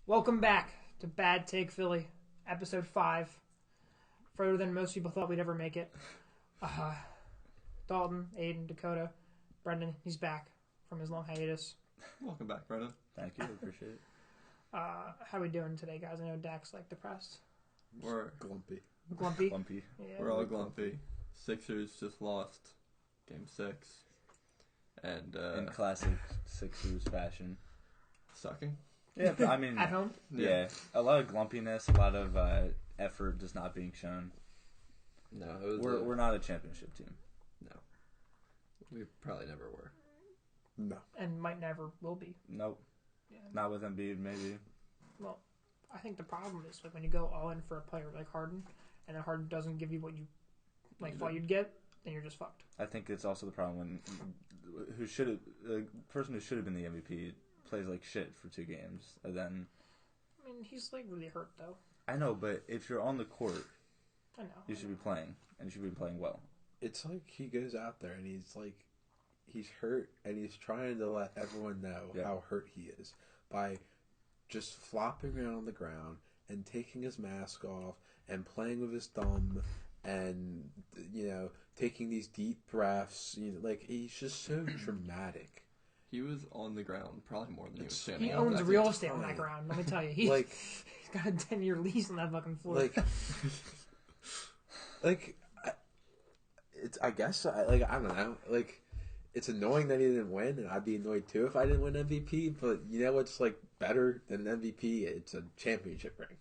Welcome back to Bad Take Philly, episode 5. Further than most people thought we'd ever make it. Dalton, Aiden, Dakota, Brendan, he's back from his long hiatus. Welcome back, Brendan. Thank you, appreciate it. How we doing today, guys? I know Dak's like depressed. We're Glumpy. Grumpy? Glumpy. Yeah, we're all glumpy. Sixers just lost Game 6. And In classic Sixers fashion. sucking. Yeah, I mean, At home? yeah, a lot of glumpiness, a lot of effort just not being shown. No, it was We're not a championship team. No. We probably never were. No. And might never will be. Nope. Yeah. Not with Embiid, maybe. Well, I think the problem is like when you go all in for a player like Harden, and then Harden doesn't give you what you thought you'd get, then you're just fucked. I think it's also the problem when the person who should have been the MVP plays like shit for 2 games, and then. I mean, he's like really hurt though. I know, but if you're on the court, I know. you should be playing, and you should be playing well. It's like he goes out there and he's hurt and he's trying to let everyone know how hurt he is by just flopping around on the ground and taking his mask off and playing with his thumb and taking these deep breaths. Like he's just so dramatic. He was on the ground probably more than he was standing He up. owns real estate on that ground. Let me tell you, he's got a 10-year lease on that fucking floor. I guess I don't know. It's annoying that he didn't win, and I'd be annoyed too if I didn't win MVP. But you know what's better than an MVP? It's a championship ring.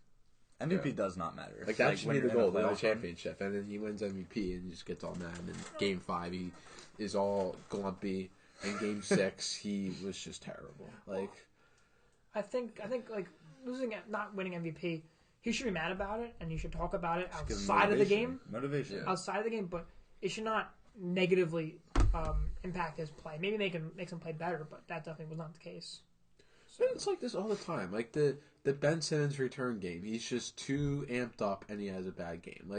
MVP does not matter. That should be the goal, the championship. And then he wins MVP and just gets all mad. And in Game 5, he is all glumpy. In Game 6, he was just terrible. I think not winning MVP, he should be mad about it, and you should talk about it outside of the game. Motivation. Yeah. Outside of the game, but it should not negatively impact his play. Maybe make him play better, but that definitely was not the case. So it's like this all the time. The Ben Simmons return game, he's just too amped up, and he has a bad game.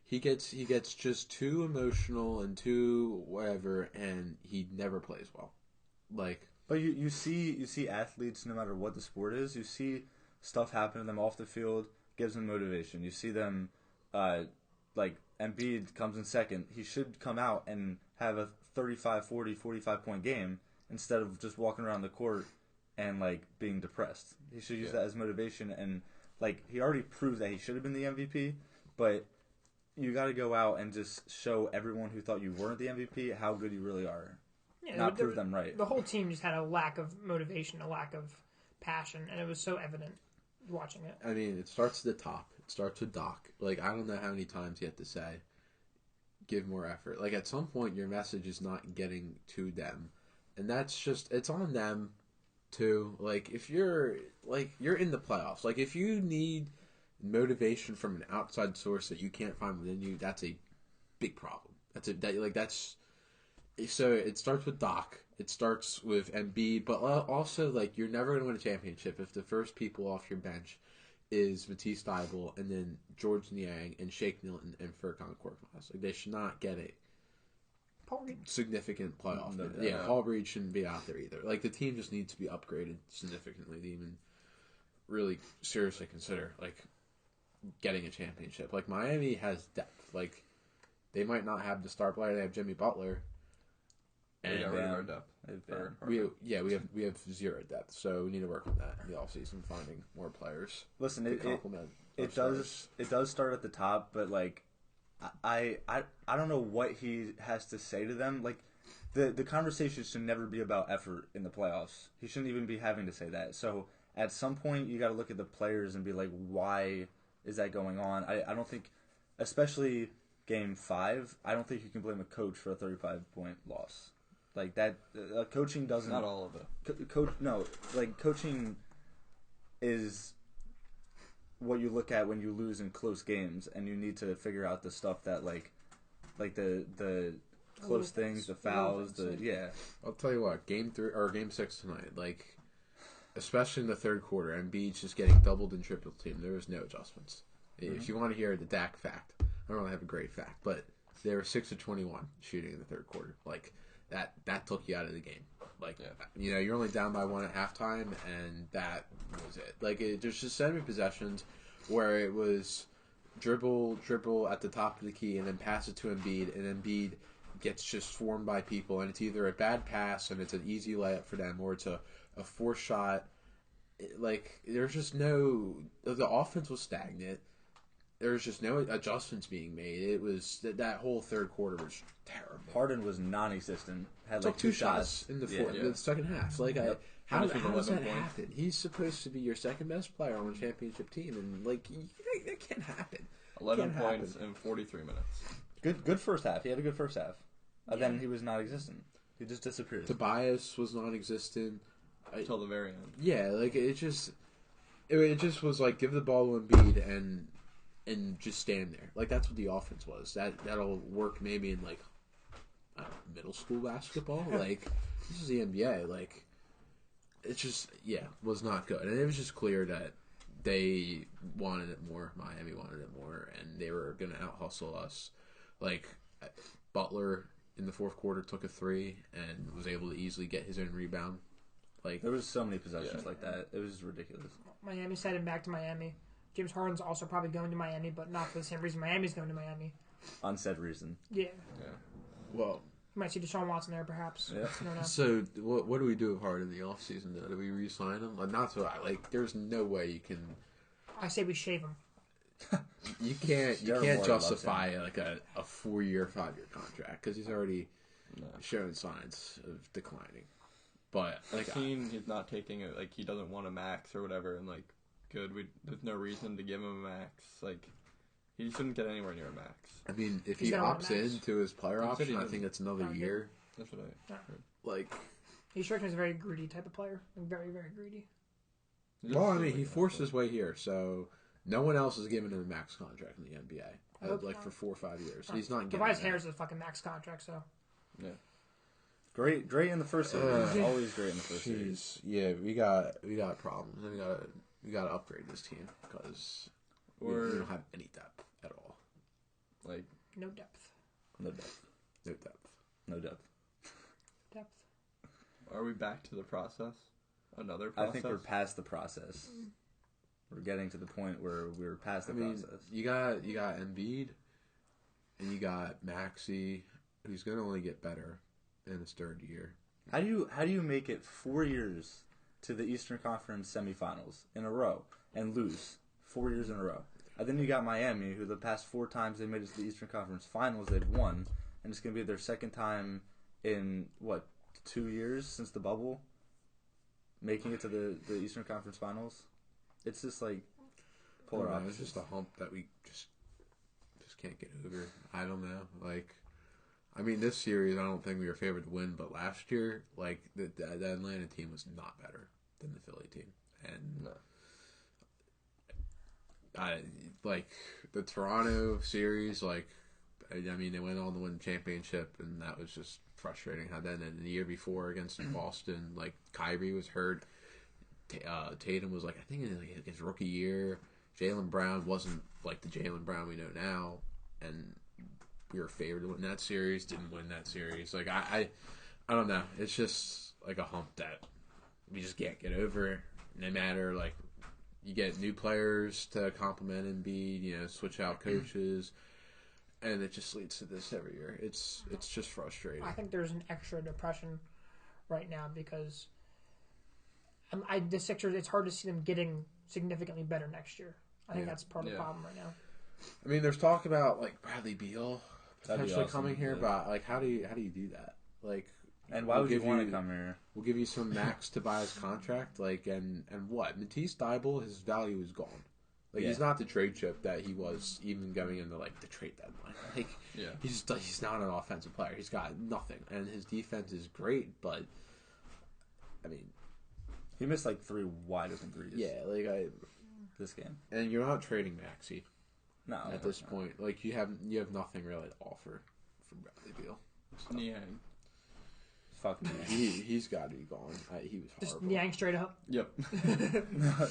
He gets just too emotional and too whatever, and he never plays well. But you see athletes, no matter what the sport is, you see stuff happen to them off the field, gives them motivation. You see them, Embiid comes in second. He should come out and have a 35, 40, 45-point game instead of just walking around the court and, being depressed. He should use that as motivation. And, he already proved that he should have been the MVP, but you got to go out and just show everyone who thought you weren't the MVP how good you really are. Yeah, Not prove them right. The whole team just had a lack of motivation, a lack of passion, and it was so evident watching it. I mean, it starts at the top. It starts with Doc. I don't know how many times you have to say, give more effort. At some point, your message is not getting to them. And that's just, it's on them, too. If you're in the playoffs. If you need motivation from an outside source that you can't find within you, that's a big problem. So it starts with Doc. It starts with Embiid, but also you're never going to win a championship if the first people off your bench is Matisse Thybulle and then George Niang and Shake Milton and Furkan Korkmaz. They should not get a significant playoff. Paul Reed shouldn't be out there either. The team just needs to be upgraded significantly to even really seriously consider getting a championship. Miami has depth. They might not have the star player. They have Jimmy Butler. And we got rid of our depth. We have zero depth, so we need to work on that in the offseason, finding more players. Listen, to complement. It does start at the top, but I don't know what he has to say to them. The conversation should never be about effort in the playoffs. He shouldn't even be having to say that. So at some point, you got to look at the players and be like, why is that going on? I don't think, especially Game 5, I don't think you can blame a coach for a 35-point loss. Coaching doesn't. Not all of it. Coaching is what you look at when you lose in close games, and you need to figure out the stuff that the close things, the fouls, I'll tell you what, Game 6 tonight, especially in the third quarter, Embiid's just getting doubled and triple teamed. There was no adjustments. Mm-hmm. If you want to hear the Dak fact, I don't really have a great fact, but they were 6 of 21 shooting in the third quarter. That took you out of the game. Like, Yeah. you know, you're only down by 1 at halftime, and that was it. Like, there's just so many possessions where it was dribble at the top of the key, and then pass it to Embiid, and Embiid gets just swarmed by people, and it's either a bad pass, and it's an easy layup for them, or it's a forced shot. Like, there's just no... The offense was stagnant. There was just no adjustments being made. It was... That whole third quarter was terrible. Harden was non-existent. Had Took like two shots in the second half. Like, how does that happen? He's supposed to be your second best player on a championship team, and like that can't happen. 11 points in 43 minutes. Good first half. He had a good first half. Then he was non-existent. He just disappeared. Tobias was non-existent Until the very end. Yeah, like it just was like give the ball to Embiid and just stand there. Like that's what the offense was. That'll work maybe in like middle school basketball. Like this is the NBA. Like it's just was not good, and it was just clear that they wanted it more. Miami wanted it more, and they were going to out hustle us. Like Butler in the fourth quarter took a 3 and was able to easily get his own rebound. Like there was so many possessions like that. It was ridiculous. Miami's headed back to Miami. James Harden's also probably going to Miami, but not for the same reason Miami's going to Miami. Unsaid reason. Yeah. Well, you might see Deshaun Watson there, perhaps. Yeah. I don't know. So what do we do with Harden in the offseason, though? Do we re-sign him? Not so. Like, there's no way you can. I say we shave him. You can't justify like a 4-year, 5-year contract because he's already showing signs of declining. But like, I've seen he's not taking it. Like he doesn't want a max or whatever, and like, good. There's no reason to give him a max. Like, he shouldn't get anywhere near a max. I mean, if he opts into his player option, I think it's another year. That's what I heard. Like, he struck me as a very greedy type of player. Like, very, very greedy. Well, I mean, he forced his way here, so no one else is giving him a max contract in the NBA. Like for 4 or 5 years, he's not getting. Tobias Harris is a fucking max contract, so. Yeah. Great in the first series. Always great in the first series. Yeah, we got problems. We got to upgrade this team because we don't have any depth at all. Like no depth. No depth. No depth. No depth. Depth. Are we back to the process? Another process? I think we're past the process. We're getting to the point where we're past the process. You got Embiid, and you got Maxey, who's going to only get better in his third year. How do you make it 4 years to the Eastern Conference semifinals in a row and lose 4 years in a row? And then you got Miami, who the past 4 times they made it to the Eastern Conference Finals, they've won, and it's going to be their second time in 2 years since the bubble, making it to the Eastern Conference Finals. It's just like polar opposites. It's just a hump that we just can't get over. I don't know. Like, I mean, this series I don't think we were favored to win, but last year, like the Atlanta team was not better than the Philly team, and like the Toronto series, like I mean, they went on to win the championship, and that was just frustrating. How then in the year before against Boston, like Kyrie was hurt. Tatum was like, I think in his rookie year. Jaylen Brown wasn't like the Jaylen Brown we know now, and we were favored to win that series. Didn't win that series. Like I don't know. It's just like a hump that we just can't get over. No matter like you get new players to complement Embiid, switch out coaches, and it just leads to this every year. It's just frustrating. I think there's an extra depression right now because. The Sixers, it's hard to see them getting significantly better next year. I think that's part of the problem right now. I mean, there's talk about like Bradley Beal potentially awesome, coming here, but like, how do you do that? Like, and why would you want to come here? We'll give you some max to buy his contract, like, and what? Matisse Thybulle, his value is gone. Like, he's not the trade chip that he was even going into like the trade deadline. Like, he's not an offensive player. He's got nothing, and his defense is great, but I mean. He missed like 3 wide open threes. Yeah, this game. And you're not trading Maxey. No. At this point, like you have nothing really to offer from Bradley Beal. So. Yeah. Fuck me. He's got to be gone. He was horrible. Just yank straight up. Yep.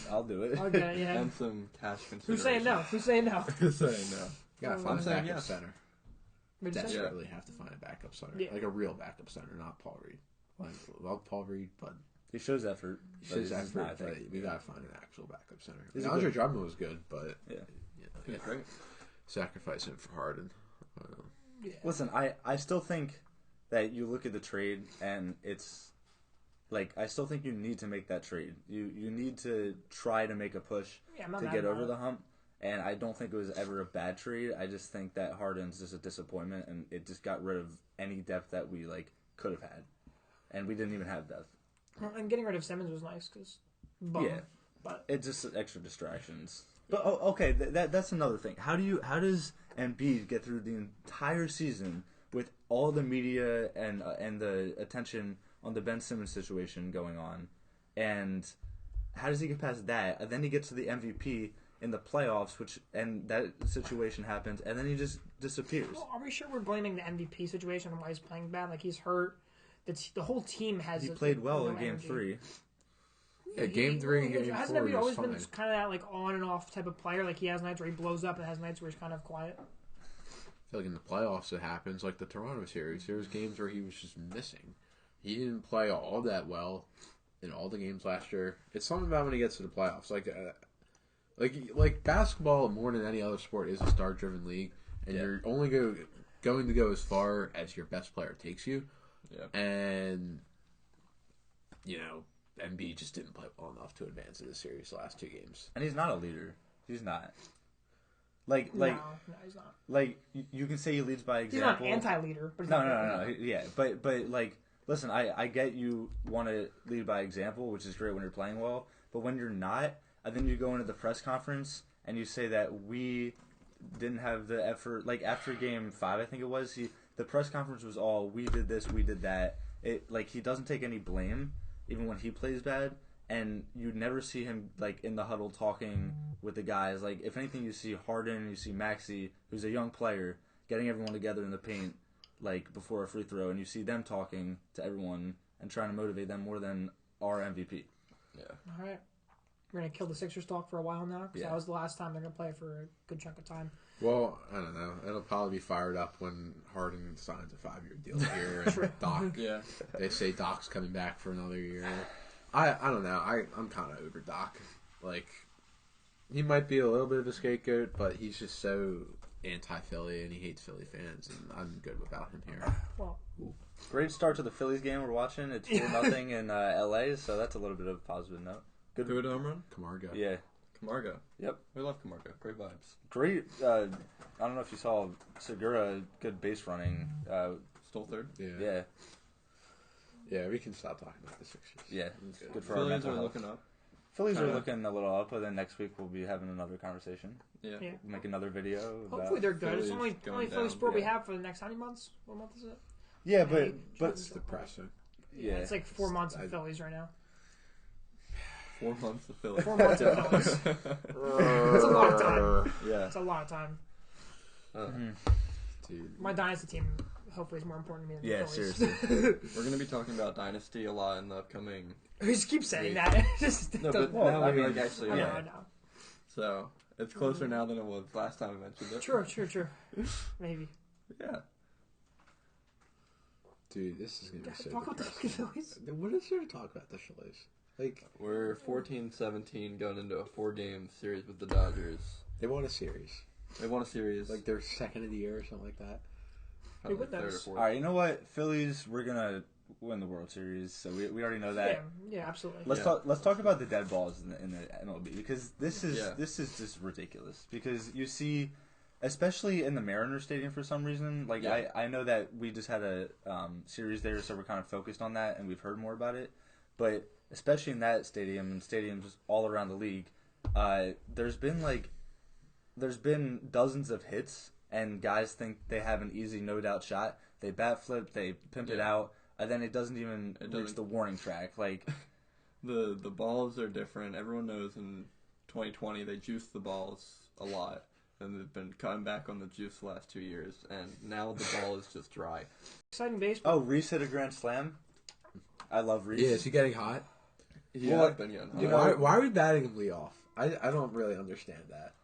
I'll do it. I'll get it, yeah. And some cash consideration. Who's saying no? Who's saying no? You gotta find a backup center. Desperately have to find a backup center, Yeah. like a real backup center, not Paul Reed. love Paul Reed, but He shows effort. he but shows he's just effort. not But effective. we gotta find an actual backup center. He's a Andre good- Drummond was good, but Yeah. He's great. sacrifice him for Harden. Yeah. Listen, I still think that you look at the trade and it's like I still think you need to make that trade. You need to try to make a push Yeah, I'm not to mad get about over it. the hump. And I don't think it was ever a bad trade. I just think that Harden's just a disappointment, and it just got rid of any depth that we like could have had, and we didn't even have depth. And getting rid of Simmons was nice because, Yeah. but It's just extra distractions. But okay, that's another thing. How does Embiid get through the entire season with all the media and the attention on the Ben Simmons situation going on, and how does he get past that? And then he gets to the MVP in the playoffs, and that situation happens, and then he just disappears. well, are we sure we're blaming the MVP situation and why he's playing bad? Like he's hurt. The whole team has. He played well no in Game energy. 3. Yeah, Game 3 and Game Hasn't 4 Embiid was always fine. been kind of that like on and off type of player? Like he has nights where he blows up and has nights where he's kind of quiet. I feel like in the playoffs it happens, like the Toronto series. There was games where he was just missing. He didn't play all that well in all the games last year. It's something about when he gets to the playoffs, like basketball more than any other sport is a star-driven league, and Yeah. you're only going to go as far as your best player takes you. Yeah. And Embiid just didn't play well enough to advance in the series the last two games. And he's not a leader. He's not. Like No, he's not. like you can say he leads by He's example. not an anti-leader, but he's No, not no. Yeah, but like, listen, I get you want to lead by example, which is great when you're playing well. But when you're not, and then you go into the press conference and you say that we didn't have the effort. Like after Game 5, I think it was. The press conference was all we did this, we did that. He doesn't take any blame, even when he plays bad. And you never see him like in the huddle talking with the guys. Like if anything, you see Harden, you see Maxey, who's a young player, getting everyone together in the paint, like before a free throw, and you see them talking to everyone and trying to motivate them more than our MVP. Yeah. All right. We're going to kill the Sixers talk for a while now because Yeah. that was the last time they're going to play for a good chunk of time. Well, I don't know. It'll probably be fired up when Harden signs a 5-year deal here, and Doc. Yeah. They say Doc's coming back for another year. I don't know. I'm kind of over Doc. Like, he might be a little bit of a scapegoat, but he's just so anti-Philly and he hates Philly fans, and I'm good without him here. Well, Great start to the Phillies game we're watching. It's 4-0 in LA, so that's a little bit of a positive note. Good. Who had a home run? Camargo. Yeah. Camargo. Yep. We love Camargo. Great vibes. Great. I don't know if you saw Segura, good base running. Stole third. Yeah. Yeah. We can stop talking about the Sixers. Yeah. It's Good for our Phillies mental are health. looking up. Phillies are Kinda. looking a little up, but then next week we'll be having another conversation. Yeah. yeah. Make another video. About... Hopefully they're good. It's Phillies only going Philly down, sport we yeah. have for the next how many months? What month is it? Yeah, May, but It's depressing. yeah, It's like 4 months of Phillies right now. 4 months of Phillies. 4 months of Phillies. It's a lot of time. yeah. It's a lot of time. Dude. My dynasty team hopefully is more important to me than Yeah, the Phillies. seriously. We're going to be talking about Dynasty a lot in the upcoming. We just keep saying Yeah. that. It just No, doesn't- but now I we mean, like actually I know, are. I know. So it's closer now than it was last time I mentioned it. True. Maybe. Yeah. Dude, this is going to be so Talk about the depressing. Phillies. What is there to talk about the Phillies? Like, We're 14-17 going into a 4-game series with the Dodgers. they won a series. They won a series. Like, their second of the year or something like that. probably win third or those. fourth. All right, you know what? Phillies, we're gonna win the World Series, so we already know that. Yeah, absolutely. Let's talk about the dead balls in the MLB because this is Yeah. just ridiculous. Because you see, especially in the Mariners Stadium for some reason, like Yeah. I know that we just had a series there, so we're kind of focused on that and we've heard more about it. But especially in that stadium and stadiums all around the league, there's been dozens of hits and guys think they have an easy no doubt shot. They bat flip, they pimp it Yeah. out, and then it doesn't even reach doesn't- the warning track. Like. The balls are different. Everyone knows in 2020 they juiced the balls a lot. And they've been cutting back on the juice the last 2 years. And now the ball is just dry. Exciting baseball. Oh, Reese hit a grand slam. I love Reese. Yeah, is he getting hot? He Well, has been getting you hot. know- Why are we batting him lead off? I don't really understand that.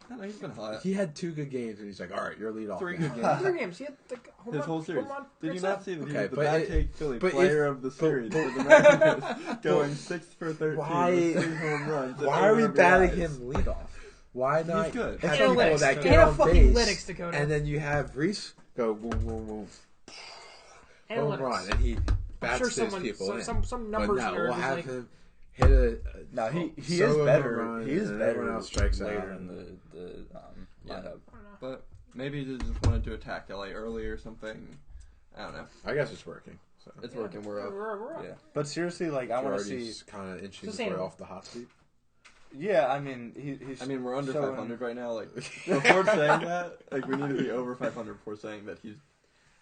I don't know, he's been hot. He had 2 good games, and he's like, all right, you're lead off. 3 now." good games. 3 games. He had the home His run, whole series. home run, Did you great not stuff. see that he Okay, was the but Bad it- Take Philly but player if- of the but- series for the Mariners, going 6 for 13 Why- with 3 home runs. and Why are we 8 batting RBIs. him lead off? Why not He's good. have Analytics. people that He get had a on fucking base, Linux, Dakota. and then you have Reese go boom, boom, boom, home Analytics. run, and he I'm bats sure his someone, people in. some But numbers no, nerd we'll is have like, him hit a No, he is solo better. home run, He is and better. everyone else strikes later out. in the Yeah. lineup. I don't know. But maybe they just wanted to attack LA early or something. I don't know. I guess it's working. So. It's working. We're up. We're up. Yeah, but seriously, like I want to see. Girardi's kind of inching his way Sustainable. off the hot seat. Yeah, I mean, he's. I mean, we're under showing- 500 right now. Like, before saying that, like, we need to be over 500 before saying that he's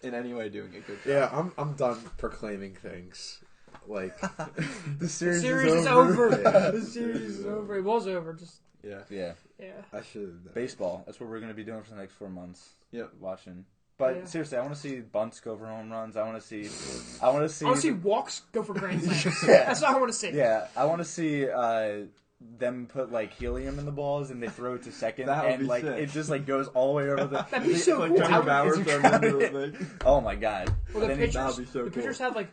in any way doing a good job. Yeah, I'm done proclaiming things. Like the The series, series is over. Yeah. The series is over. It was over. Just Yeah. Yeah, yeah. I should. baseball. That's what we're gonna be doing for the next 4 months. Yep. Watching. But Yeah. seriously, I want to see bunts go for home runs. I want to see. I want to see. I want to see walks go for grand slams. Yeah. That's what I want to see. Yeah, I want to see them put like helium in the balls and they throw it to second, That would and be like sick. it just like goes all the way over the. That'd be so Like cool. Johnny How- Bauer it's throwing into the incredible. thing. Oh my god! Well, the And then he- pitchers, that'd be so the pitchers cool. have like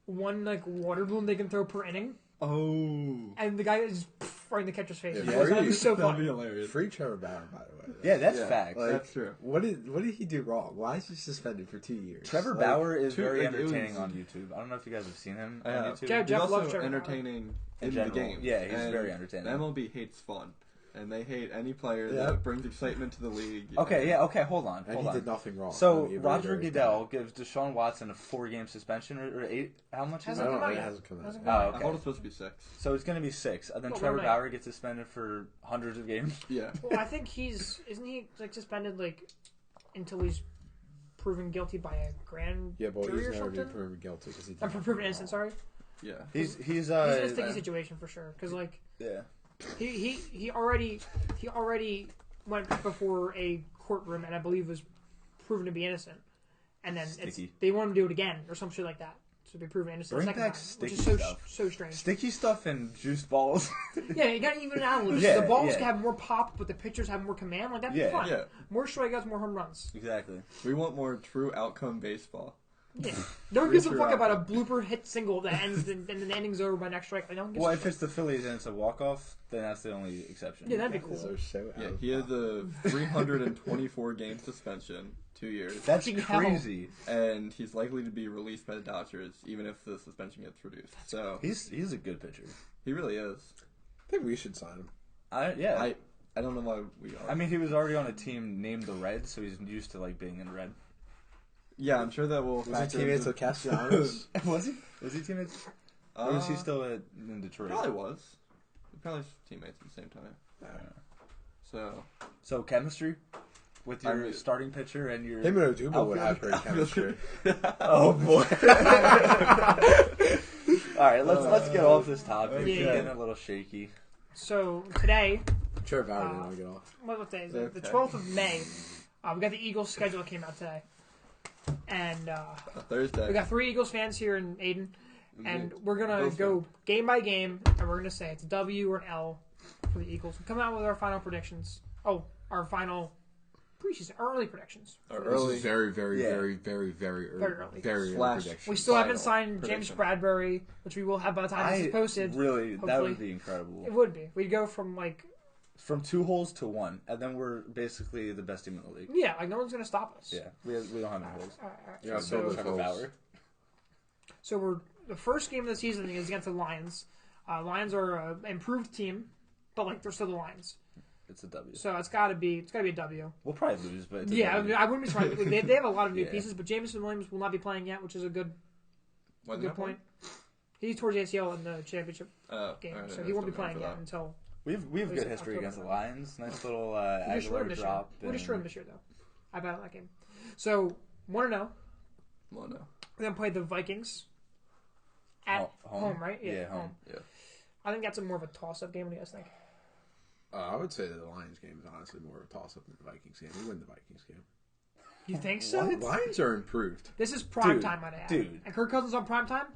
one like water balloon they can throw per inning, Oh. and the guy is right in the catcher's face. Yeah, That'd be so That'd be fun. hilarious. Free Trevor Bauer, by the way. Yeah, that's Yeah, facts. Like, That's true. What did he do wrong? Why is he suspended for 2 years? Trevor Like, Bauer is two- very like, it entertaining was- on YouTube. I don't know if you guys have seen him I on have. YouTube. Jeff He's loves also Trevor Bauer. entertaining In in the general. game. Yeah, he's And very entertaining. The MLB hates fun, and they hate any player Yeah. that brings excitement to the league. Okay, and- yeah, okay, hold on. And Hold he on. did nothing wrong. So Let me Roger reiterate Goodell gives Deshaun Watson a 4-game suspension or 8. How much is that. Hasn't it? I don't come out know. It yet. hasn't come out. Hasn't yet. come Oh, out I okay. thought it's supposed to be 6. So it's going to be 6, and then Well, Trevor we're not. Bauer gets suspended for hundreds of games. Yeah. Well, I think isn't he like suspended like until he's proven guilty by a grand Yeah, but jury he's or never been something? proven guilty because he. did I'm nothing proven wrong. innocent. Sorry, Yeah. He's he's in a sticky situation for sure. Because like yeah. he already went before a courtroom and I believe was proven to be innocent, and then Sticky. they want him to do it again or some shit like that to be proven innocent. Bring second back time, which is sticky so stuff. so strange. Sticky stuff and juice balls. Yeah, you got to even it out a little. Yeah, The balls yeah. can have more pop, but the pitchers have more command. Like that'd Yeah, be fun. yeah. More strikeouts, more home runs. Exactly. We want more true outcome baseball. Yeah. No one gives a Reach fuck your about a outcome. blooper hit single that ends and then the inning's over by next strike. Like, no one gives Well, a if shit. it's the Phillies and it's a walk-off, then that's the only exception. Yeah, that'd be These cool. are so Yeah, out he of has a 324 game suspension, 2 years, That's Fucking hell. crazy. and he's likely to be released by the Dodgers even if the suspension gets reduced. So He's a good pitcher. he really is. I think we should sign him. I I don't know why we are. I mean, he was already on a team named the Reds, so he's used to like being in red. yeah, I'm sure that will. Was he factor teammates into- with Castellanos? Was he? Was he teammates? Or was he still in Detroit? Probably was. Probably teammates at the same time. So So chemistry with your I mean- starting pitcher and your. Him and Odubel would have Outfield- great chemistry. Oh boy! All right, let's get off this topic. Yeah. It's getting a little shaky. So today, Trevor Bauer didn't want to get off. what day is it? The Okay. 12th of May. We got the Eagles schedule that came out today, and Thursday. we got 3 Eagles fans here in Aiden, and we're gonna Both go game by game, and we're gonna say it's a W or an L for the Eagles. We'll come out with our final predictions. Oh, our final preseason, our early predictions. Our This early. is very, very, Yeah. very, very, very early. Very early. Very early Slash- prediction. We still haven't Final signed James prediction. Bradbury, which we will have by the time this is posted. Really, that hopefully. would be incredible. It would be. We'd go from like, From 2 holes to 1, and then we're basically the best team in the league. yeah, like no one's gonna stop us. Yeah, we don't have any holes. All right. Yeah, So, so- Trevor Bauer. so we're the first game of the season is against the Lions. Lions are an improved team, but like they're still the Lions. It's a W. So it's gotta be a W. We'll probably lose, but it's a Yeah, I, W. mean, I wouldn't be surprised. they have a lot of new Yeah. pieces, but Jameson Williams will not be playing yet, which is a good Why good point. He's towards ACL in the championship game, alright, so I he won't be still playing going yet for until We have What is good it, history October? against the Lions. Nice little we destroyed them Aguilar this drop. year. We destroyed them this year, though. I bet on that game. So 1-0. that. Well, no. We're gonna play the Vikings at home, right? Yeah, home. Yeah. I think that's more of a toss-up game. What do you guys think? I would say that the Lions game is honestly more of a toss-up than the Vikings game. We win the Vikings game. You think so? The Lions are improved. This is prime Dude, time, might I add. dude. And Kirk Cousins on prime time?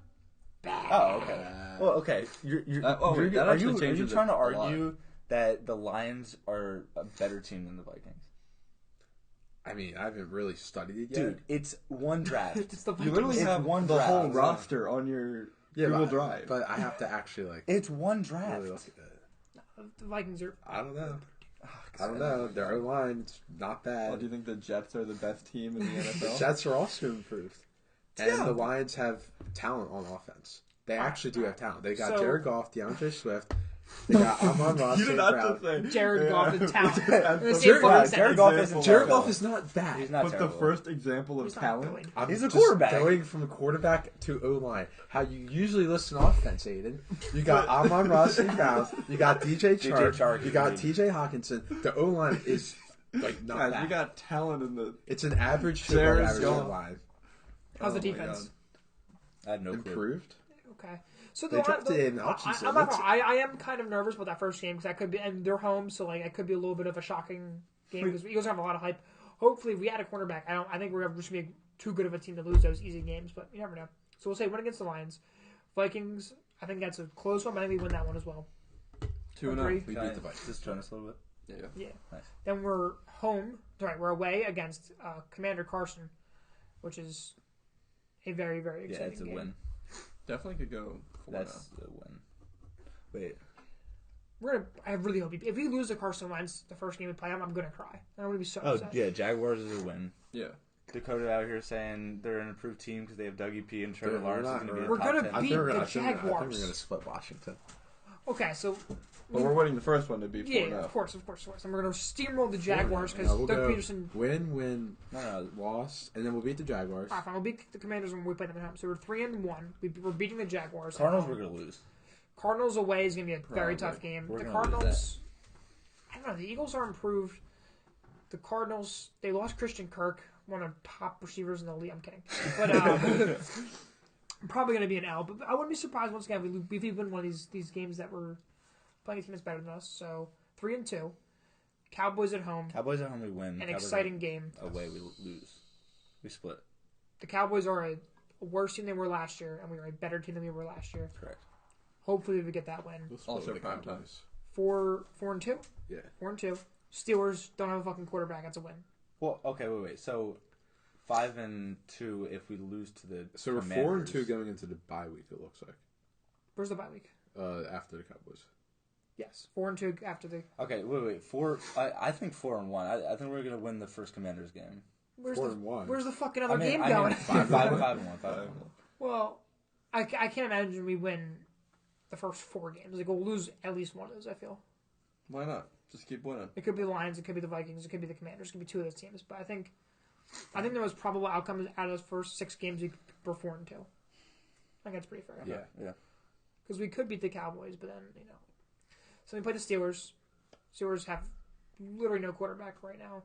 Bad. Oh, okay. Well, okay. Oh, wait, that are actually you changes trying to it a lot. argue that the Lions are a better team than the Vikings? I mean, I haven't really studied it yet. Dude, it's one draft. It's the You literally It's have one the draft. whole roster on your Google Drive. But I have to actually like It's one draft. really look at it. The Vikings are. I don't know. I don't know. Their O-line, it's not bad. Well, do you think the Jets are the best team in the The NFL? Jets are also improved. And Yeah. the Lions have talent on offense. They actually do have talent. They got So- Jared Goff, DeAndre Swift. They got Amon Ross. You did St. not Brown. just say Jared Goff and talent. That's In the the same first fucking Jared sentence. Goff example. isn't Jared terrible. Goff is not bad. He's not But the terrible. first example of He's not talent. going. I'm He's a just quarterback. Going from quarterback to O-line. How you usually listen to offense, Aiden. You got Amon Ross St. Brown. You got DJ Chark. You got TJ Hawkinson. The O-line is like not Guys, bad. we got talent in the It's an average to Jared average Goff. O-line. How's the Oh my defense? I had no clue. Improved. Okay. So They drafted Aiden Hutchinson. I'm not, I am kind of nervous about that first game because that could be, and they're home, so like it could be a little bit of a shocking game because Eagles have a lot of hype. Hopefully, if we add a cornerback, I think we're just gonna be too good of a team to lose those easy games, but you never know. So we'll say win against the Lions, Vikings. I think that's a close one, but I think we win that one as well. 2-0. Agree. We Can beat I the Vikings. just join us a little bit? Yeah. Yeah. Nice. Then we're home. Sorry, we're away against Commander Carson, which is a very very Yeah, exciting it's a game. win. Definitely could go 4-0. That's a win. Wait. I really hope if we lose the Carson Lions the first game we play, I'm gonna cry. I'm gonna be so Oh, upset. yeah, Jaguars is a win. Yeah. Dakota out here saying they're an improved team because they have Dougie P and Trevor Dude, we're Lawrence is not- going to be a we're top gonna 10. I beat think we're the gonna- I think we're Jaguars. gonna split Washington. Okay, so But we're winning the first one to be 4-0. yeah, of course. And we're gonna steamroll the Jaguars because No, we'll Doug go Peterson. win, No, loss, and then we'll beat the Jaguars. All right, fine. We'll beat the Commanders when we play them at home. So we're 3-1. We're beating the Jaguars. Cardinals we're going to lose. Cardinals away is gonna be a very Probably. tough game. We're The gonna lose Cardinals. I don't know. The Eagles are improved. The Cardinals. They lost Christian Kirk, one of the top receivers in the league. I'm kidding, but probably gonna be an L. But I wouldn't be surprised once again if we win one of these games that we're playing a team that's better than us. So 3-2. Cowboys at home. Cowboys at home, we win. An Cowboys exciting game. away, we lose. We split. The Cowboys are a worse team than we were last year, and we are a better team than we were last year. Correct. Hopefully, we get that win. We'll split Also with the prime time. Cowboys. 4-2. Yeah. 4-2. Steelers don't have a fucking quarterback. That's a win. Well, okay, wait. So 5-2 if we lose to the So we're Commanders. 4-2 going into the bye week. It looks like Where's the bye week? after the Cowboys. Yes, 4-2 after the. Okay, wait. I think 4-1. I think we're gonna win the first Commanders game. Where's 4-1. Where's the fucking other game going? 5-1. Well, I can't imagine we win the first 4 games. Like we'll lose at least one of those. I feel Why not? Just keep winning. it could be the Lions, it could be the Vikings, it could be the Commanders, it could be 2 of those teams. But I think the most probable outcome out of those first 6 games we're 4-2. I think that's pretty fair. Yeah. Because we could beat the Cowboys, but then so we play the Steelers. Steelers have literally no quarterback right now.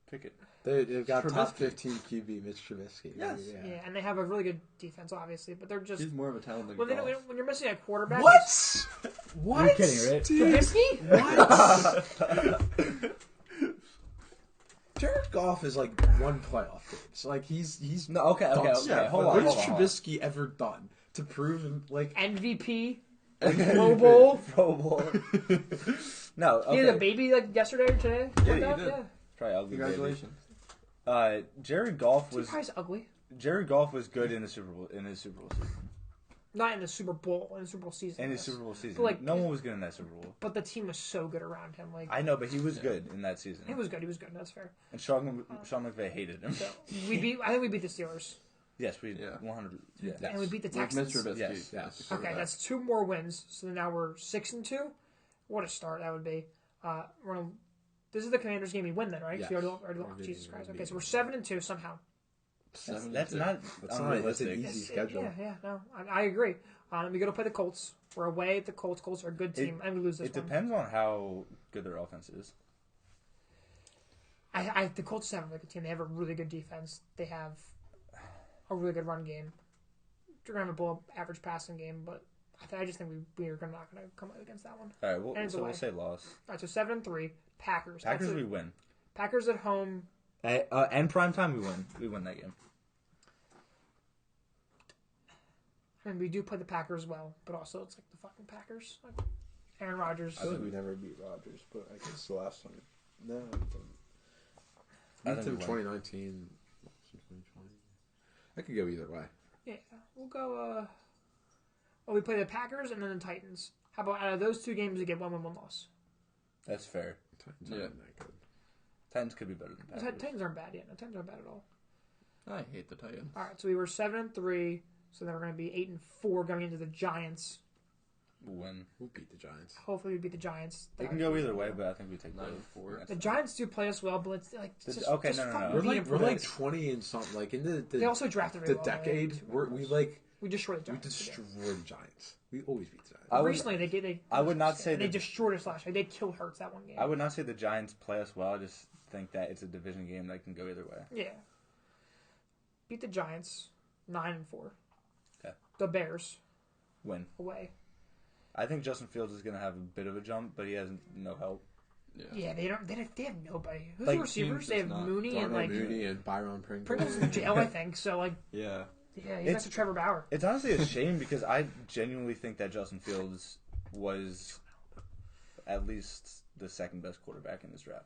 Pick it. They've got top Trubisky. 15 QB Mitch Trubisky. Yes. Yeah, and they have a really good defense, obviously, but they're just He's more of a talent than when Goff. you're missing a quarterback. What? What? You're kidding, right? Trubisky? What? Jared Goff is like one playoff game. It's like he's No, okay. Yeah, Hold What on. has Trubisky ever done to prove him like MVP, Pro Bowl. Pro Bowl. No, He had a okay. baby like yesterday or today. Yeah, Like he that? did. Yeah. Probably ugly. Congratulations. Jared Goff He's was probably ugly. good in the Super Bowl season. Not in the Super Bowl, in the Super Bowl season. In his yes. Super Bowl season, But, like, no one was good in that Super Bowl. But the team was so good around him. Like I know, but he was good in that season. he was good. He was good. That's fair. And Sean McVay hated him. So I think we beat the Steelers, Yes, we Yeah. 100. Yeah. Yes. and we beat the With Texans. Mr. Trubisky. Yes. Yes. Okay, that's 2 more wins. So now we're 6-2. What a start that would be. This is the Commanders game. We win then, right? Yes. So we already lost. Jesus Christ. Okay, so we're 7-2 somehow. That's not That's unrealistic. an easy schedule. Yeah. No, I agree. We go to play the Colts. We're away at the Colts. Colts are a good team, and we lose this It one. depends on how good their offense is. The Colts have a really good team. They have a really good defense. They have a really good run game. They're gonna have a below average passing game, but I just think we are not gonna come out against that one. All right, And it's so away. we'll say loss. All right, so 7-3. Packers. Packers, That's we it. win. Packers at home. And prime time, we win. We win that game. I mean, we do play the Packers well, but also it's like the fucking Packers. Like, Aaron Rodgers. I feel like we never beat Rodgers, but I guess the last time. No, we didn't. I Beat think him we won. 2019. 2020. I could go either way. Yeah, we'll go. We play the Packers and then the Titans. How about out of those two games, we get 1 win, 1 loss? That's fair. Titans Yeah. aren't that good. Titans could be better than The Packers. Titans aren't bad yet. No, Titans aren't bad at all. I hate the Titans. All right, so we were 7-3, so then we're going to be 8-4 going into the Giants. We'll win. We'll beat the Giants. Hopefully, we beat the Giants. It can go either way, but I think we take 9-4. both. The Giants do play us well, but it's like just, okay, just no. fucking We're beat like them we're for like this. 20 and something. Like in the They also drafted really the well. decade. We destroyed the we Giants. destroyed the Giants. We always beat the Giants. I would- Recently, they I would not say they that- destroyed us last year. They killed Hurts that one game. I would not say the Giants play us well. I just think that it's a division game that can go either way. Yeah. Beat the Giants 9-4. Okay. The Bears Win. away. I think Justin Fields is going to have a bit of a jump, but he has no help. Yeah, they have nobody. Who's Like, the receivers? teams They have does not- Mooney and Darnell like Mooney and Byron Pringle. Pringle's in jail, I think. So like, Yeah. yeah, he's next to Trevor Bauer. It's honestly a shame because I genuinely think that Justin Fields was at least the second best quarterback in this draft.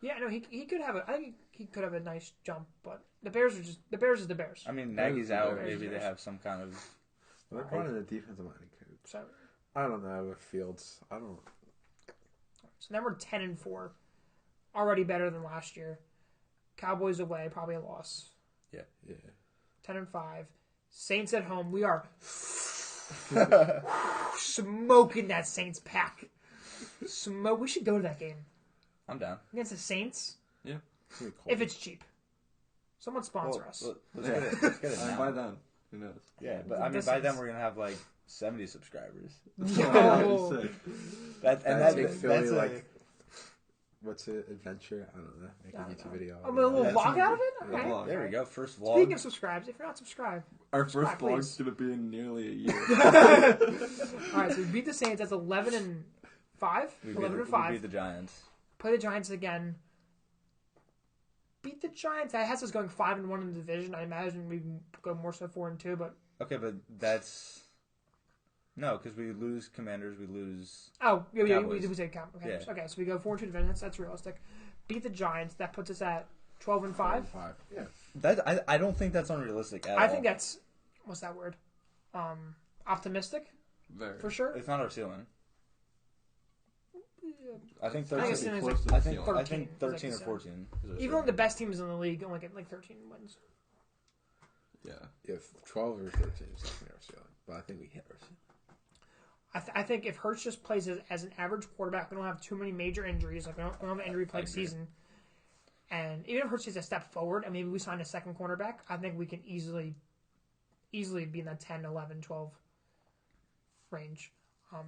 Yeah, no, he could have I think he could have a nice jump, but the Bears is the Bears. I mean, Bears Nagy's are out. Bears. Maybe they have some kind of. They're brought in a defensive minded coach. So I don't know with Fields. I don't. then we're 10-4, already better than last year. Cowboys away, probably a loss. Yeah. 10-5. Saints at home. We are smoking that Saints pack. We should go to that game I'm down. against the Saints Yeah. It's gonna be cold. if it's cheap. Someone sponsor us. Let's get it. Let's get it And now. by then, who knows? Yeah, but I mean, This by is- then we're gonna have like 70 subscribers. Yo. Sick. That's big Philly, that's like, what's it? Adventure? I don't know. Make I a don't YouTube know. video. A little Yeah, vlog out of it? Yeah, Okay. vlog. There we go. First Speaking vlog. of subscribes, if you're not subscribed, Our first Subscribe, vlog's please. gonna be in nearly a year. alright, so we beat the Saints. That's 11-5. We 11-5. beat the Giants. Play the Giants again. Beat the Giants. That has us going 5-1 in the division. I imagine we go more so 4-2, but Okay, but that's no, because we lose Commanders. We lose. oh, yeah, Cowboys. we said Commanders. Yeah. Okay, so we go 4-2 division. That's realistic. Beat the Giants. That puts us at 12-5. 5. Yeah. That I don't think that's unrealistic at all. I think that's what's that word? Optimistic Very. for sure. It's not our ceiling. I think I 13. guess it is Close to I the think ceiling. I think 13 13 or is like 14. is our Even ceiling. the best teams in the league only get like 13 wins. Yeah. If 12 or 13 is definitely our ceiling, but I think we hit our ceiling. I think if Hurts just plays as an average quarterback, we don't have too many major injuries. Like we don't have an injury-plagued agree. season. And even if Hurts takes a step forward, and maybe we sign a second cornerback, I think we can easily be in that 10, 11, 12 range.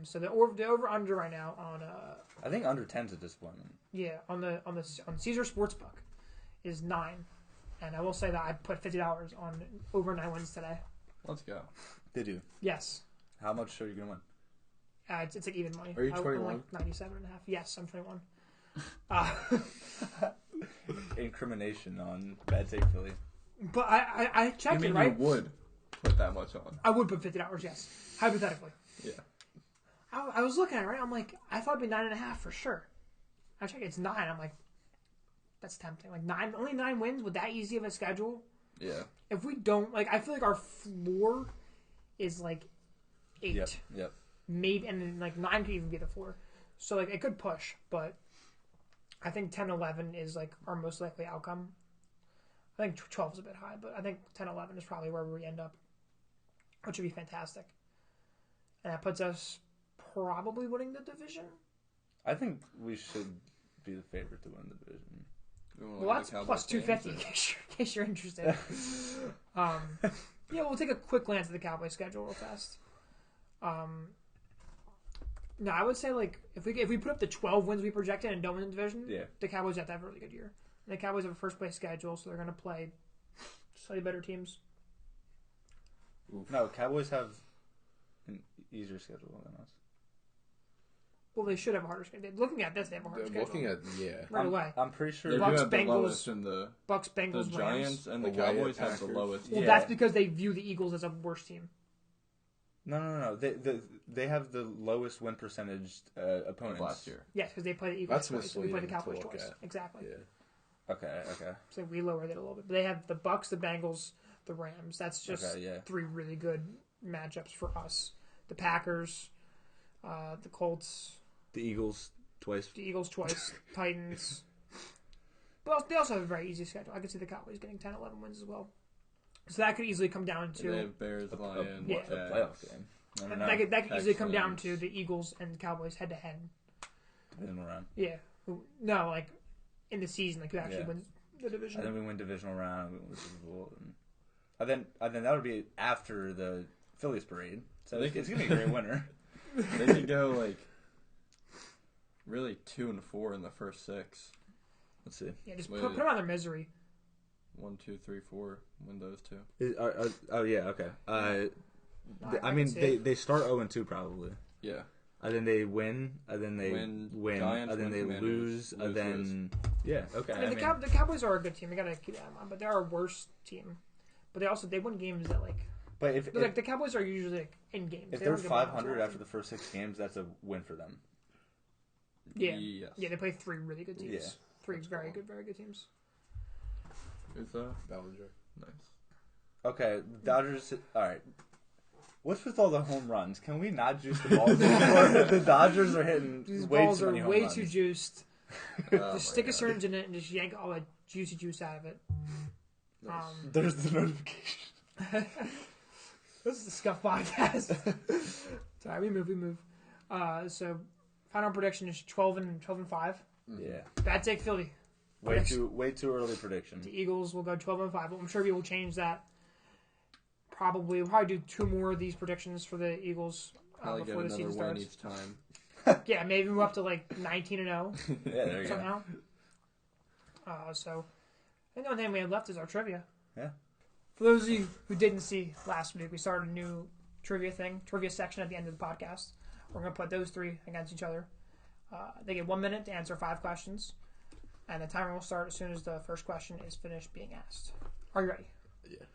So the over-under right now on I think under 10 is a disappointment. on Caesar Sportsbook is 9, and I will say that I put $50 on over 9 wins today. Let's go. Did you? Yes, How much are you gonna win? it's like even money. Are you I'm 21? like 97.5. Yes, I'm 21. Incrimination on Bad Take Philly. But I You checked mean it right. you would put that much on? I would put $50. Yes, hypothetically. Yeah. I was looking at it right. I'm like, I thought it'd be 9.5 for sure. I checked, it's 9. I'm like, that's tempting. Like only 9 wins with that easy of a schedule. Yeah. If we don't I feel like our floor is like 8, Yep. maybe, and then like 9 could even be the floor. So like it could push, but I think 10-11 is like our most likely outcome. I think 12 is a bit high, but I think 10-11 is probably where we end up, which would be fantastic. And that puts us probably winning the division. I think we should be the favorite to win the division. We wanna Well, let that's the Cowboys plus 250 in fans case you're interested. Yeah, we'll take a quick glance at the Cowboys schedule real fast. No, I would say like if we put up the 12 wins we projected and don't win the division, Yeah. the Cowboys have to have a really good year. And the Cowboys have a first place schedule, so they're going to play slightly better teams. No, Cowboys have an easier schedule than us. Well, they should have a harder schedule. Looking at this, they have a harder schedule. Looking at right away. I'm pretty sure. They do Bucks, have the Bengals, lowest in the Bucks, Bengals, the Rams. Giants and the Away at Cowboys have the Packers. lowest. Well, Yeah. that's because they view the Eagles as a worse team. No. They have the lowest win percentage opponents last year. Yes, because they play the Eagles That's twice. We play the misleading Cowboys to look twice. at. Exactly. Yeah. Okay. So we lowered it a little bit. But they have the Bucks, the Bengals, the Rams. That's just Okay, yeah. 3 really good matchups for us. The Packers, the Colts, The Eagles twice. the Eagles twice, Titans. But they also have a very easy schedule. I could see the Cowboys getting 10, 11 wins as well. So that could easily come down And they to have Bears, Lions, yeah. A playoff game. I don't know. that could easily come down Texans. to the Eagles and the Cowboys head to head. Divisional round. Yeah. No, like in the season, like who actually Yeah. wins the division. And then we win divisional round. We win the Super Bowl. And then that would be after the Phillies parade. So it's gonna be a great winter. They could go like really 2-4 in the first 6. Let's see. Yeah, just Wait. put them out of their misery. 1, 2, 3, 4. Win those 2. Oh yeah. Okay. I I mean can see they start 0-2 probably. Yeah. And then they win, and then they win, Giants, and then win they Commanders, lose, and then yeah, okay. I mean, the Cowboys are a good team. We gotta keep that in mind, but they're a worse team. But they win games that like. but if But like the Cowboys are usually like, in games. if They they're don't get blown out 500 so after the first 6 games, that's a win for them. Yeah. Yes. Yeah, they play 3 really good teams. Yeah. 3 very good teams. Who's that? Bellinger. Nice. Okay, Dodgers. All right. What's with all the home runs? Can we not juice the balls anymore? The Dodgers are hitting These way balls too are many home way runs. too juiced. Oh Just my stick a God. syringe in it and just yank all the juicy juice out of it. Nice. There's the notification. This is the Scuff Podcast. Sorry, we move. So, final prediction is 12-5. Yeah, Bad take, Philly. way too early prediction. The Eagles will go 12-5. I'm sure we will change that. We'll probably do 2 more of these predictions for the Eagles Probably get before the another season win starts. each time. Yeah, maybe move up to like 19-0 Yeah, there you go. somehow. So, and the only thing we have left is our trivia. Yeah. For those of you who didn't see last week, we started a new trivia section at the end of the podcast. We're going to put those 3 against each other. They get 1 minute to answer 5 questions, and the timer will start as soon as the first question is finished being asked. Are you ready? Yeah.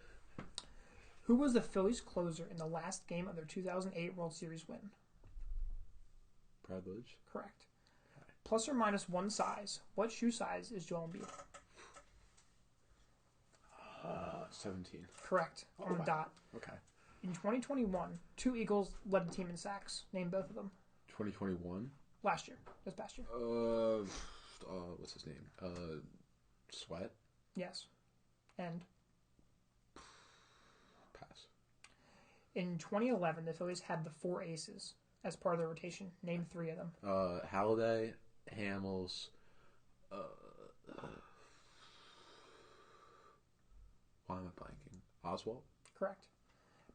Who was the Phillies closer in the last game of their 2008 World Series win? Privilege. Correct. Plus or minus 1 size. What shoe size is Joel Embiid? 17. Correct. On the wow. dot. Okay. In 2021, 2 Eagles led the team in sacks. Name both of them. 2021. Last year. This past year. What's his name? Sweat. Yes. And Pass. in 2011, the Phillies had the 4 aces as part of their rotation. Name 3 of them. Halliday, Hamels. Why am I blanking? Oswald. Correct.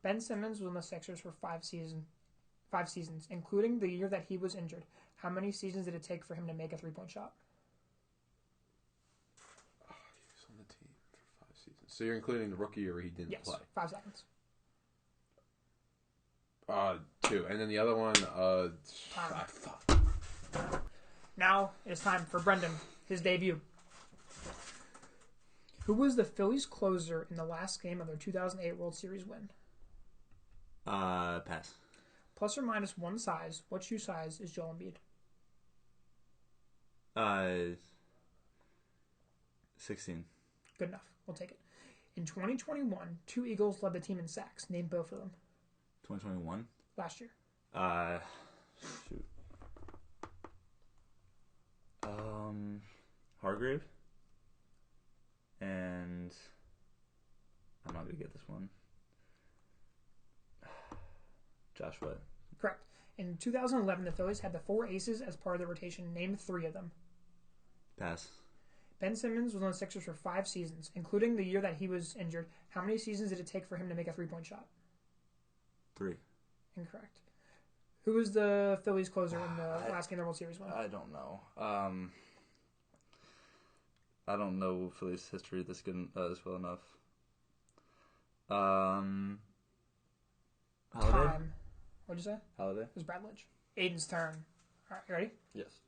Ben Simmons was on the Sixers for 5 seasons, including the year that he was injured. How many seasons did it take for him to make a 3-point shot? Oh, he was on the team for 5 seasons. So you're including the rookie year where he didn't Yes. play. 5 seconds. 2, and then the other one. Time. Fuck. Now it's time for Brendan, his debut. Who was the Phillies closer in the last game of their 2008 World Series win? Pass. Plus or minus 1 size. What shoe size is Joel Embiid? 16. Good enough. We'll take it. In 2021, 2 Eagles led the team in sacks. Name both of them. 2021. Last year. Shoot. Hargrave. And I'm not gonna get this one. Josh Sweat. Correct. In 2011, the Phillies had the 4 aces as part of the rotation. Name 3 of them. Pass. Ben Simmons was on the Sixers for 5 seasons, including the year that he was injured. How many seasons did it take for him to make a 3-point shot? 3. Incorrect. Who was the Phillies closer in the last game of the World Series win? I don't know. I don't know Phillies history this good as well enough. Holiday? Time. What'd you say? Holiday? It was Brad Lidge. Aiden's turn. All right, you ready? Yes.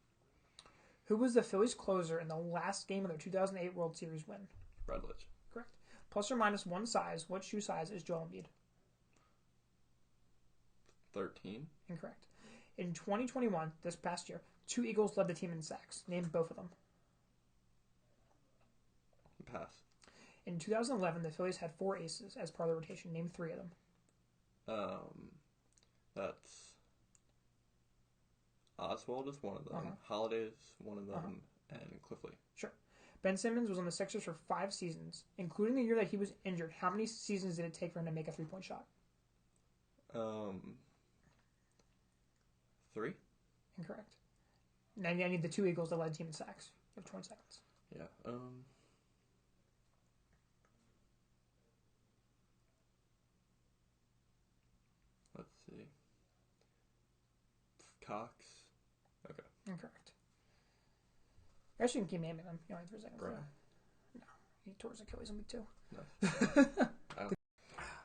Who was the Phillies closer in the last game of their 2008 World Series win? Redledge. Correct. Plus or minus 1 size. What shoe size is Joel Embiid? 13. Incorrect. In 2021, this past year, 2 Eagles led the team in sacks. Name both of them. Pass. In 2011, the Phillies had 4 aces as part of the rotation. Name 3 of them. That's Oswald is one of them. Uh-huh. Holiday is one of them, and Cliffley. Sure. Ben Simmons was on the Sixers for 5 seasons, including the year that he was injured. How many seasons did it take for him to make a 3-point shot? 3. Incorrect. Now I need the 2 Eagles that led the team in sacks. You have 20 seconds. Yeah. Let's see. Cox. Okay. Incorrect. Actually, you can keep naming them. You only have 3 seconds. Brown. No. He tore his Achilles in week 2. No.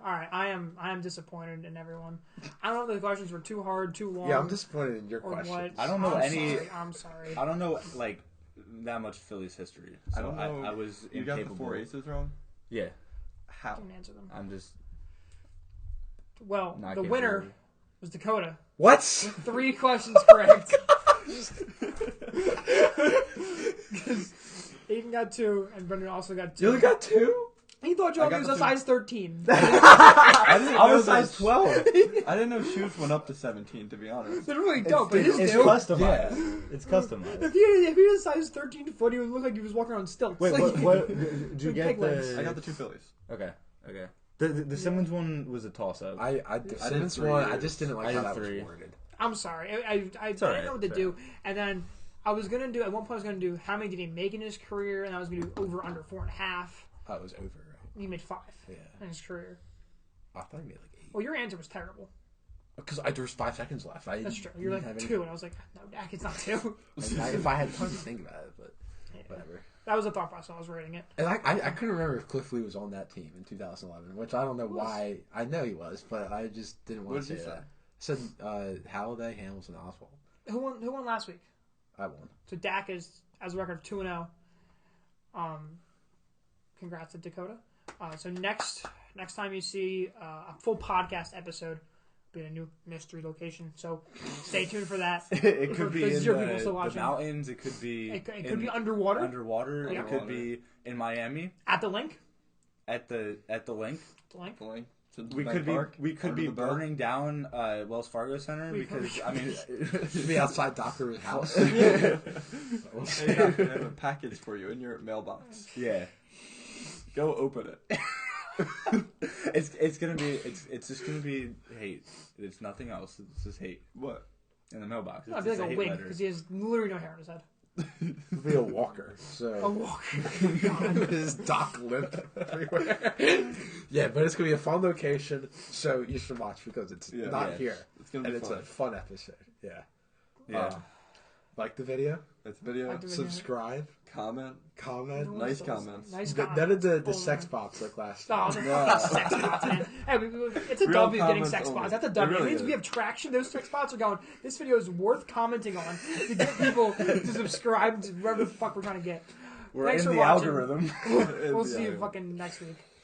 All right, I am disappointed in everyone. I don't know if the questions were too hard, too long. Yeah, I'm disappointed in your or question. what. I don't know I'm sorry. I don't know like that much Phillies history. So I don't know. I was You got incapable. the 4 aces wrong? Yeah. How? I didn't answer them. I'm just Well, not the capable. winner was Dakota. What? 3 questions correct. Because Aiden got 2, and Brendan also got 2. You only got 2? He thought I Joe got was the a 2. size 13. I was size 12. I didn't know shoes went up to 17, to be honest. They really don't, but his It's do. customized. It's customized. If he was a size 13 foot, he would look like he was walking around stilts. Wait, Like, what did you Like get pig legs. I got the 2 Phillies. Okay. The Simmons one was a toss up. The did Simmons 3 one, I years. just didn't like I how did that was 3. worded. I'm sorry. I alright, didn't know what to it's do. And then I was going to do, at one point I was going to do how many did he make in his career, and I was going to do over under 4.5. Oh, it was over, right? He made 5 Yeah. in his career. I thought he made like 8. Well, your answer was terrible. Because there was 5 seconds left. That's true. You're like 2, and I was like, no, Dak, it's not 2. If I had time to think about it, but whatever. That was the thought process when I was writing it. And I couldn't remember if Cliff Lee was on that team in 2011, which I don't know why. I know he was, but I just didn't want What to did say you that. I said Halliday, Hamilton, Oswald. Who won last week? I won. So Dak is has a record of 2-0. Congrats to Dakota. So next time you see a full podcast episode, be in a new mystery location. So stay tuned for that. It could be in zero people still the watching. mountains. It could be. It could be underwater. Underwater. Yeah. It could be in Miami At the link. at the link. The link. Going to We Bank could be Park, under the bell. burning down Wells Fargo Center We because could- I mean Should be outside Doctor's house. They have a package for you in your mailbox. yeah. Go open it. It's gonna be it's just gonna be hate. It's nothing else. It's just hate What? in the mailbox. It's I'd be just like a hate wig letter. because he has literally no hair on his head. It'd be a walker. So A walker. his Doc limp everywhere. Yeah, but it's gonna be a fun location, so you should watch because it's Yeah. not Yeah. here, It's gonna and be it's fun. a fun episode. Yeah. Yeah. Like the video, It's video. Like the video. subscribe, Comment. comment. Nice comments. Nice None comments. of the Oh, sex man. bots like last Oh, time. the No. fucking sex bots, man. Hey, it's a Real W getting comments sex only. bots. That's a It W. really It means is. we have traction. Those sex bots are going, this video is worth commenting on to get people to subscribe to whatever the fuck we're trying to get. We're Thanks in for the watching. algorithm. We'll Yeah. see you fucking next week.